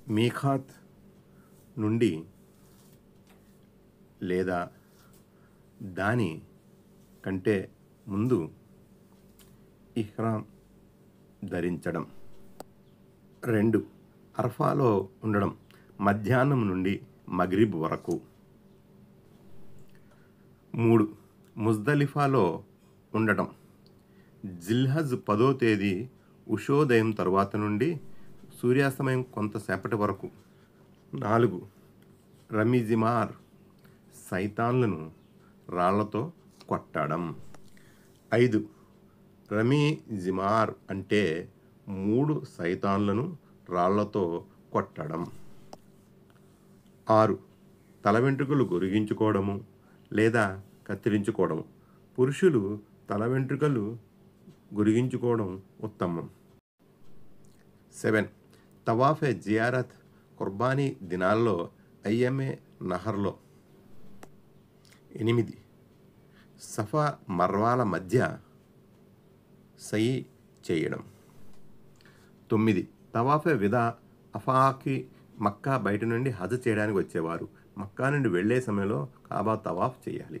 మీఖాత్ నుండి లేదా దాని కంటే ముందు ఇహ్రాం ధరించడం. 2. అరఫాలో ఉండడం మధ్యాహ్నం నుండి మగ్రిబ్ వరకు. 3. ముజ్దలిఫాలో ఉండటం జిల్హజ్ 10వ తేదీ ఉషోదయం తరువాత నుండి సూర్యాస్తమయం కొంతసేపటి వరకు. 4. రమీజిమార్ సైతాన్లను రాళ్లతో కొట్టడం. 5. రమీజిమార్ అంటే 3 సైతాన్లను రాళ్లతో కొట్టడం. 6. తల వెంట్రుకలు గొరిగించుకోవడము లేదా కత్తిరించుకోవడము. పురుషులు తల వెంట్రుకలు గొరిగించుకోవడం ఉత్తమం. 7. తవాఫే జియారత్ కుర్బానీ దినాల్లో అయ్యమే నహర్లో. 8. సఫా మర్వాల మధ్య సయి చేయడం. 9. తవాఫే విదా అఫాకి మక్కా బయట నుండి హజ్ చేయడానికి వచ్చేవారు మక్కా నుండి వెళ్లే సమయంలో కాబా తవాఫ్ చేయాలి.